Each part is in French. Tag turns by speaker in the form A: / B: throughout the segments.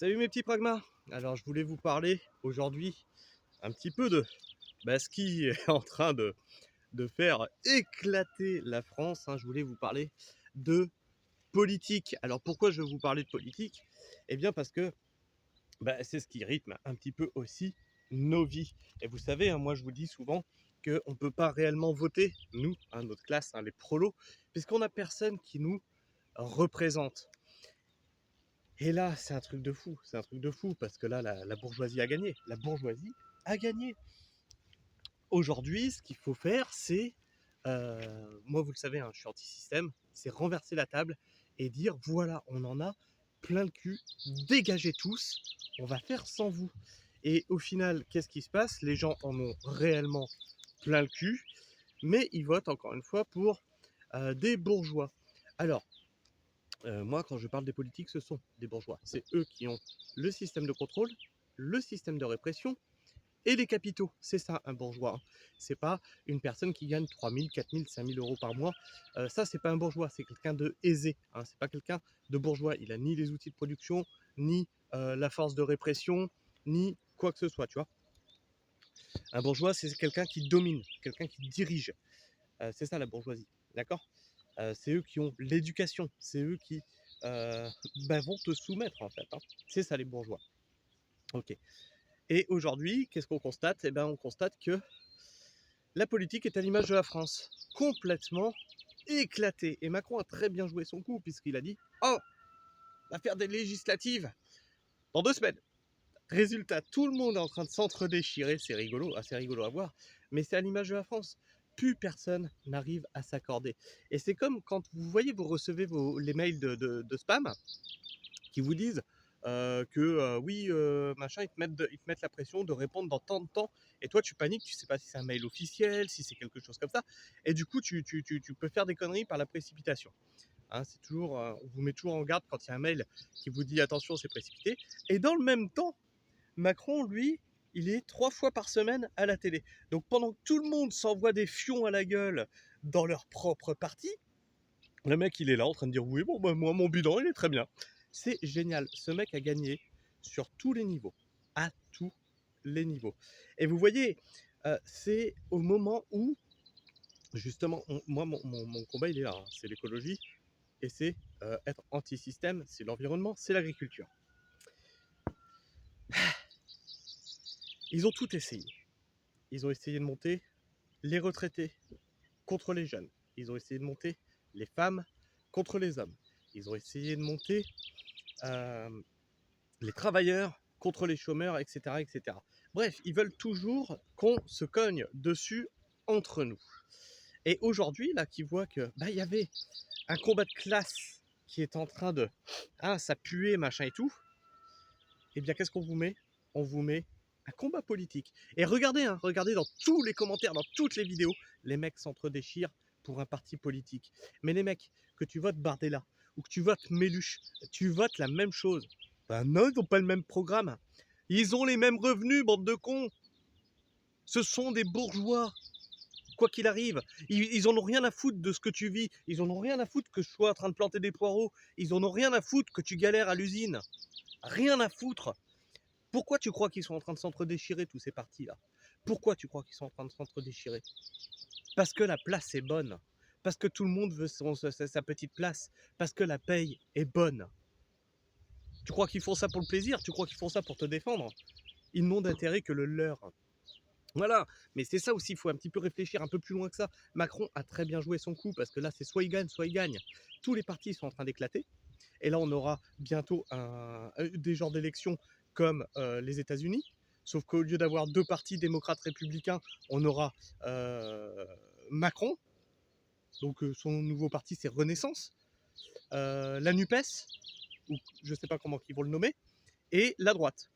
A: Salut mes petits pragmas. Alors je voulais vous parler aujourd'hui un petit peu de ce qui est en train de faire éclater la France, hein. Je voulais vous parler de politique. Alors pourquoi je veux vous parler de politique? Eh bien parce que c'est ce qui rythme un petit peu aussi nos vies. Et vous savez, hein, moi je vous dis souvent qu'on ne peut pas réellement voter, nous, hein, notre classe, hein, les prolos, puisqu'on n'a personne qui nous représente. Et là, c'est un truc de fou, parce que là, la bourgeoisie a gagné. La bourgeoisie a gagné. Aujourd'hui, ce qu'il faut faire, c'est, moi vous le savez, hein, je suis anti-système, c'est renverser la table et dire voilà, on en a plein le cul, dégagez tous, on va faire sans vous. Et au final, qu'est-ce qui se passe? Les gens en ont réellement plein le cul, mais ils votent encore une fois pour des bourgeois. Alors, moi, quand je parle des politiques, ce sont des bourgeois. C'est eux qui ont le système de contrôle, le système de répression et les capitaux. C'est ça, un bourgeois, hein. C'est pas une personne qui gagne 3 000, 4 000, 5 000 euros par mois. Ça, c'est pas un bourgeois, c'est quelqu'un de aisé, hein. C'est pas quelqu'un de bourgeois. Il a ni les outils de production, ni la force de répression, ni quoi que ce soit, tu vois. Un bourgeois, c'est quelqu'un qui domine, quelqu'un qui dirige. C'est ça la bourgeoisie, d'accord? C'est eux qui ont l'éducation, c'est eux qui vont te soumettre en fait, hein. C'est ça les bourgeois. Ok. Et aujourd'hui, qu'est-ce qu'on constate? Eh ben, on constate que la politique est à l'image de la France, complètement éclatée. Et Macron a très bien joué son coup puisqu'il a dit oh, on va faire des législatives dans 2 semaines. Résultat, tout le monde est en train de s'entre-déchirer, c'est rigolo, assez rigolo à voir, mais c'est à l'image de la France. Plus personne n'arrive à s'accorder. Et c'est comme quand vous voyez, vous recevez les mails de spam qui vous disent que oui, machin, ils te mettent la pression de répondre dans tant de temps, et toi tu paniques, tu sais pas si c'est un mail officiel, si c'est quelque chose comme ça, et du coup tu peux faire des conneries par la précipitation. Hein, c'est toujours, on vous met toujours en garde quand il y a un mail qui vous dit attention, c'est précipité, et dans le même temps, Macron, lui, il est 3 fois par semaine à la télé. Donc pendant que tout le monde s'envoie des fions à la gueule dans leur propre parti, le mec, il est là en train de dire oui, bon, moi, mon bilan, il est très bien. C'est génial. Ce mec a gagné sur tous les niveaux. À tous les niveaux. Et vous voyez, c'est au moment où, justement, moi, mon combat, il est là, hein. C'est l'écologie et c'est être anti-système, c'est l'environnement, c'est l'agriculture. Ils ont tout essayé. Ils ont essayé de monter les retraités contre les jeunes. Ils ont essayé de monter les femmes contre les hommes. Ils ont essayé de monter les travailleurs contre les chômeurs, etc., etc. Bref, ils veulent toujours qu'on se cogne dessus entre nous. Et aujourd'hui, là, qui voient que y avait un combat de classe qui est en train de ça puait, machin et tout, eh bien, qu'est-ce qu'on vous met? On vous met un combat politique. Et regardez, hein, regardez dans tous les commentaires, dans toutes les vidéos, les mecs s'entre-déchirent pour un parti politique. Mais les mecs, que tu votes Bardella ou que tu votes Méluche, tu votes la même chose. Ben non, ils n'ont pas le même programme. Ils ont les mêmes revenus, bande de cons. Ce sont des bourgeois, quoi qu'il arrive. Ils en ont rien à foutre de ce que tu vis. Ils en ont rien à foutre que je sois en train de planter des poireaux. Ils en ont rien à foutre que tu galères à l'usine. Rien à foutre. Pourquoi tu crois qu'ils sont en train de s'entre-déchirer, tous ces partis-là? Pourquoi tu crois qu'ils sont en train de s'entre-déchirer? Parce que la place est bonne. Parce que tout le monde veut sa petite place. Parce que la paye est bonne. Tu crois qu'ils font ça pour le plaisir? Tu crois qu'ils font ça pour te défendre? Ils n'ont d'intérêt que le leur. Voilà, mais c'est ça aussi, il faut un petit peu réfléchir un peu plus loin que ça. Macron a très bien joué son coup, parce que là, c'est soit il gagne, soit il gagne. Tous les partis sont en train d'éclater, et là, on aura bientôt des genres d'élections comme les États-Unis, sauf qu'au lieu d'avoir 2 partis démocrates républicains, on aura Macron, donc son nouveau parti, c'est Renaissance, la NUPES, ou je ne sais pas comment ils vont le nommer, et la droite.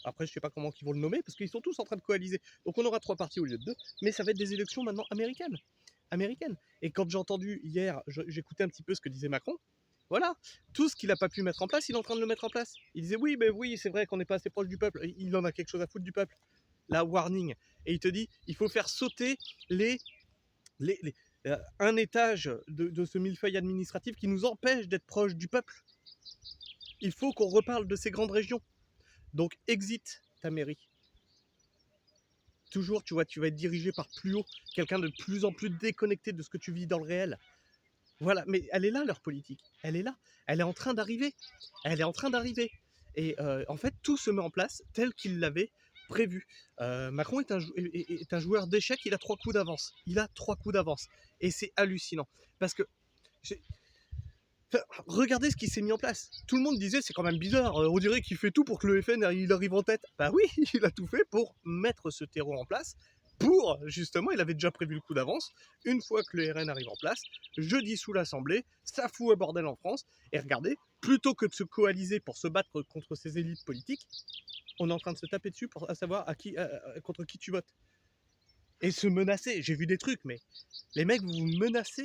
A: Après, je ne sais pas comment ils vont le nommer, parce qu'ils sont tous en train de coaliser. Donc on aura 3 partis au lieu de 2, mais ça va être des élections maintenant américaines. Et quand j'ai entendu hier, j'écoutais un petit peu ce que disait Macron, voilà, tout ce qu'il n'a pas pu mettre en place, il est en train de le mettre en place. Il disait oui, oui, c'est vrai qu'on n'est pas assez proche du peuple, il en a quelque chose à foutre du peuple. Là, warning. Et il te dit, il faut faire sauter un étage de ce millefeuille administratif qui nous empêche d'être proche du peuple. Il faut qu'on reparle de ces grandes régions. Donc, exit ta mairie. Toujours, tu vois, tu vas être dirigé par plus haut, quelqu'un de plus en plus déconnecté de ce que tu vis dans le réel. Voilà, mais elle est là, leur politique. Elle est là. Elle est en train d'arriver. Elle est en train d'arriver. Et en fait, tout se met en place tel qu'il l'avait prévu. Macron est un joueur d'échecs, il a 3 coups d'avance. Il a 3 coups d'avance. Et c'est hallucinant. Parce que enfin, regardez ce qui s'est mis en place. Tout le monde disait c'est quand même bizarre, on dirait qu'il fait tout pour que le FN il arrive en tête. Bah oui, il a tout fait pour mettre ce terreau en place. Pour, justement, il avait déjà prévu le coup d'avance. Une fois que le RN arrive en place, je dissous l'Assemblée, ça fout un bordel en France. Et regardez, plutôt que de se coaliser pour se battre contre ces élites politiques, on est en train de se taper dessus pour savoir contre qui tu votes. Et se menacer. J'ai vu des trucs, mais les mecs, vous vous menacez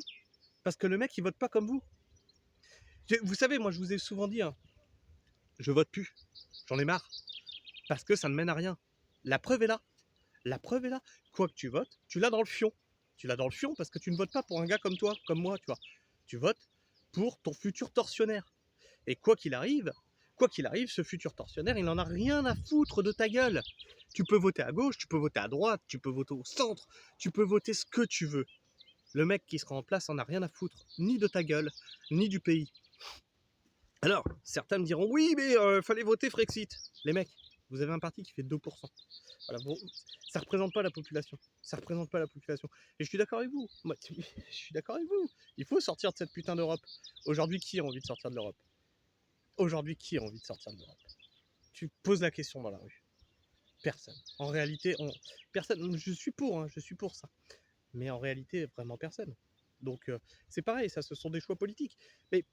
A: parce que le mec, il vote pas comme vous. Vous savez, moi, je vous ai souvent dit, hein, je vote plus. J'en ai marre. Parce que ça ne mène à rien. La preuve est là. La preuve est là. Quoi que tu votes, tu l'as dans le fion. Tu l'as dans le fion parce que tu ne votes pas pour un gars comme toi, comme moi, tu vois. Tu votes pour ton futur tortionnaire. Et quoi qu'il arrive, ce futur tortionnaire, il n'en a rien à foutre de ta gueule. Tu peux voter à gauche, tu peux voter à droite, tu peux voter au centre, tu peux voter ce que tu veux. Le mec qui sera en place en a rien à foutre, ni de ta gueule, ni du pays. Alors, certains me diront, oui, mais fallait voter Frexit. Les mecs, vous avez un parti qui fait 2%. Voilà, bon, ça ne représente pas la population. Ça représente pas la population. Et je suis d'accord avec vous. Moi, je suis d'accord avec vous. Il faut sortir de cette putain d'Europe. Aujourd'hui, qui a envie de sortir de l'Europe? Aujourd'hui, qui a envie de sortir de l'Europe? Tu poses la question dans la rue. Personne. En réalité, personne. Je suis pour, hein, je suis pour ça. Mais en réalité, vraiment personne. Donc, c'est pareil, ça, ce sont des choix politiques. Mais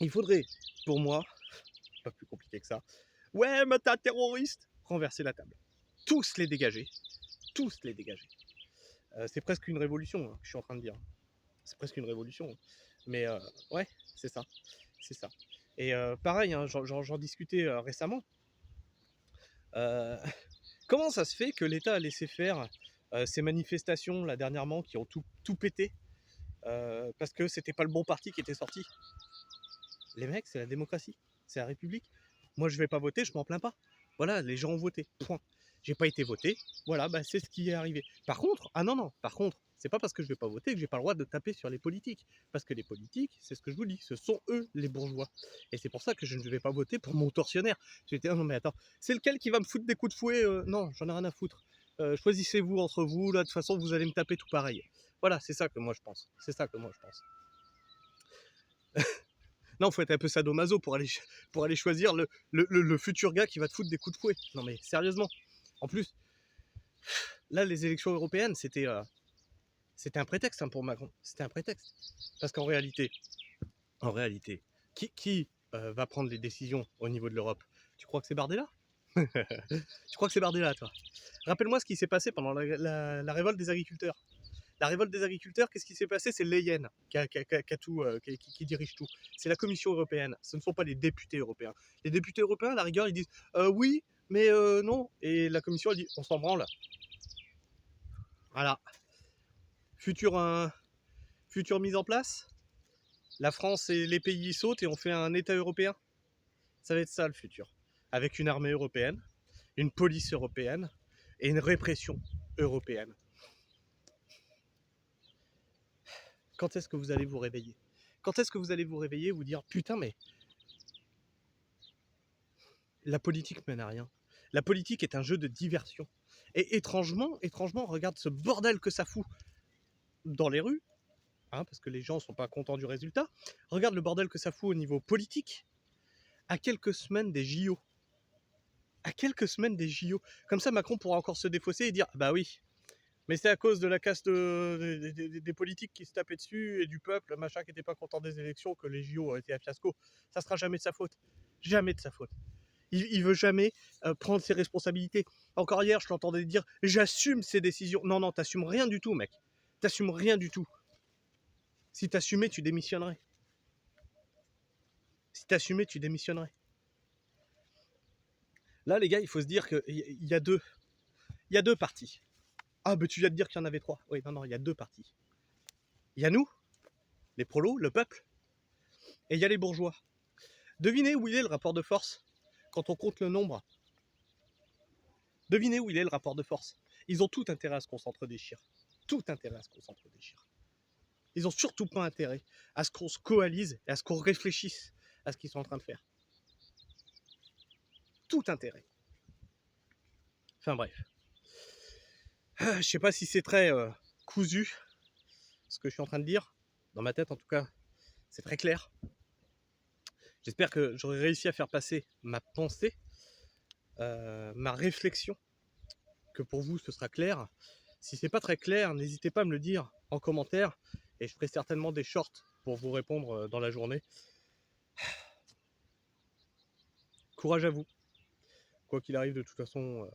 A: il faudrait, pour moi, pas plus compliqué que ça, ouais, mais t'es un terroriste, renverser la table. Tous les dégager. Tous les dégager. C'est presque une révolution, hein, que je suis en train de dire. C'est presque une révolution. Mais ouais, c'est ça. C'est ça. Et pareil, hein, j'en discutais récemment. Comment ça se fait que l'État a laissé faire ces manifestations là dernièrement qui ont tout pété parce que c'était pas le bon parti qui était sorti? Les mecs, c'est la démocratie, c'est la République. Moi, je vais pas voter, je m'en plains pas. Voilà, les gens ont voté. Point. J'ai pas été voté. Voilà, bah, c'est ce qui est arrivé. Par contre, non. Par contre, c'est pas parce que je vais pas voter que j'ai pas le droit de taper sur les politiques. Parce que les politiques, c'est ce que je vous dis, ce sont eux les bourgeois. Et c'est pour ça que je ne vais pas voter pour mon tortionnaire. J'étais, non mais attends, c'est lequel qui va me foutre des coups de fouet? Non, j'en ai rien à foutre. Choisissez-vous entre vous, là, de toute façon, vous allez me taper tout pareil. Voilà, c'est ça que moi je pense. C'est ça que moi je pense. Non, il faut être un peu sadomaso pour aller choisir le futur gars qui va te foutre des coups de fouet. Non mais sérieusement. En plus, là, les élections européennes, c'était un prétexte, hein, pour Macron. C'était un prétexte. Parce qu'en réalité, qui va prendre les décisions au niveau de l'Europe? Tu crois que c'est Bardella? Tu crois que c'est Bardella, toi? Rappelle-moi ce qui s'est passé pendant la révolte des agriculteurs. La révolte des agriculteurs, qu'est-ce qui s'est passé? C'est Leyen qui dirige tout. C'est la Commission européenne. Ce ne sont pas les députés européens. Les députés européens, à la rigueur, ils disent oui, mais non. Et la Commission, elle dit on s'en branle. Voilà. Future mise en place. La France et les pays y sautent et on fait un État européen. Ça va être ça le futur. Avec une armée européenne, une police européenne et une répression européenne. Quand est-ce que vous allez vous réveiller? Quand est-ce que vous allez vous réveiller et vous dire putain, mais la politique mène à rien. La politique est un jeu de diversion. Et étrangement, regarde ce bordel que ça fout dans les rues, hein, parce que les gens ne sont pas contents du résultat. Regarde le bordel que ça fout au niveau politique, à quelques semaines des JO. À quelques semaines des JO. Comme ça, Macron pourra encore se défausser et dire bah oui, mais c'est à cause de la caste des politiques qui se tapaient dessus et du peuple, machin, qui n'était pas content des élections, que les JO ont été un fiasco. Ça sera jamais de sa faute. Jamais de sa faute. Il veut jamais prendre ses responsabilités. Encore hier, je l'entendais dire j'assume ses décisions. Non, t'assumes rien du tout, mec. T'assumes rien du tout. Si t'assumais, tu démissionnerais. Là, les gars, il faut se dire qu'il y a deux partis. Ah, mais tu viens de dire qu'il y en avait 3. Oui, non, il y a 2 partis. Il y a nous, les prolos, le peuple, et il y a les bourgeois. Devinez où il est le rapport de force quand on compte le nombre. Devinez où il est le rapport de force. Ils ont tout intérêt à ce qu'on s'entre-déchire. Tout intérêt à ce qu'on s'entre-déchire. Ils ont surtout pas intérêt à ce qu'on se coalise et à ce qu'on réfléchisse à ce qu'ils sont en train de faire. Tout intérêt. Enfin bref. Je sais pas si c'est très cousu, ce que je suis en train de dire. Dans ma tête, en tout cas, c'est très clair. J'espère que j'aurai réussi à faire passer ma pensée, ma réflexion, que pour vous, ce sera clair. Si c'est pas très clair, n'hésitez pas à me le dire en commentaire et je ferai certainement des shorts pour vous répondre dans la journée. Courage à vous. Quoi qu'il arrive, de toute façon,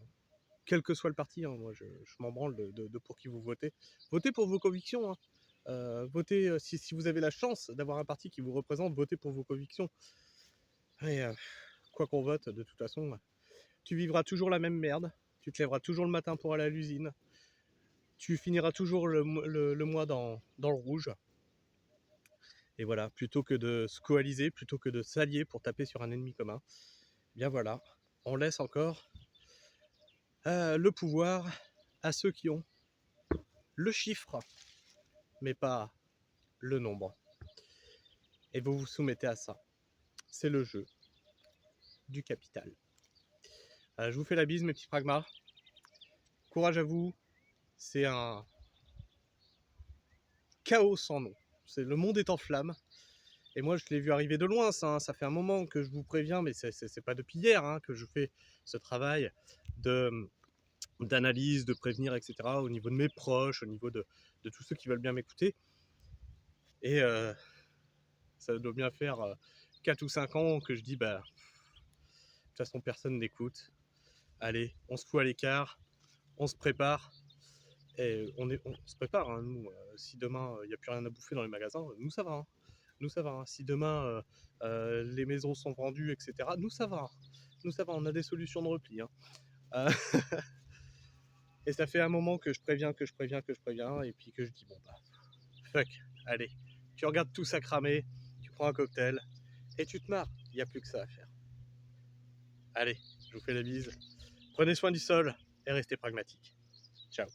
A: quel que soit le parti, hein, moi je m'en branle de pour qui vous votez. Votez pour vos convictions. Hein. Votez, si vous avez la chance d'avoir un parti qui vous représente, votez pour vos convictions. Et quoi qu'on vote, de toute façon, tu vivras toujours la même merde. Tu te lèveras toujours le matin pour aller à l'usine. Tu finiras toujours le mois dans le rouge. Et voilà, plutôt que de se coaliser, plutôt que de s'allier pour taper sur un ennemi commun, bien voilà, on laisse encore le pouvoir à ceux qui ont le chiffre, mais pas le nombre. Et vous vous soumettez à ça. C'est le jeu du capital. Je vous fais la bise, mes petits pragmas. Courage à vous. C'est un chaos sans nom. Le monde est en flammes. Et moi, je l'ai vu arriver de loin, ça. Hein. Ça fait un moment que je vous préviens, mais c'est pas depuis hier hein, que je fais ce travail d'analyse, de prévenir, etc. Au niveau de mes proches, au niveau de tous ceux qui veulent bien m'écouter. Et ça doit bien faire 4 ou 5 ans que je dis, bah, de toute façon, personne n'écoute. Allez, on se fout à l'écart, on se prépare. Et on se prépare, hein, nous. Si demain, il n'y a plus rien à bouffer dans les magasins, nous, ça va. Hein. Nous, ça va. Hein. Si demain, les maisons sont vendues, etc., nous, ça va. Hein. Nous, ça va. On a des solutions de repli. Hein. Et ça fait un moment que je préviens, et puis que je dis, bon, bah, fuck, allez. Tu regardes tout ça cramer, tu prends un cocktail, et tu te marres. Il n'y a plus que ça à faire. Allez, je vous fais la bise. Prenez soin du sol, et restez pragmatiques. Ciao.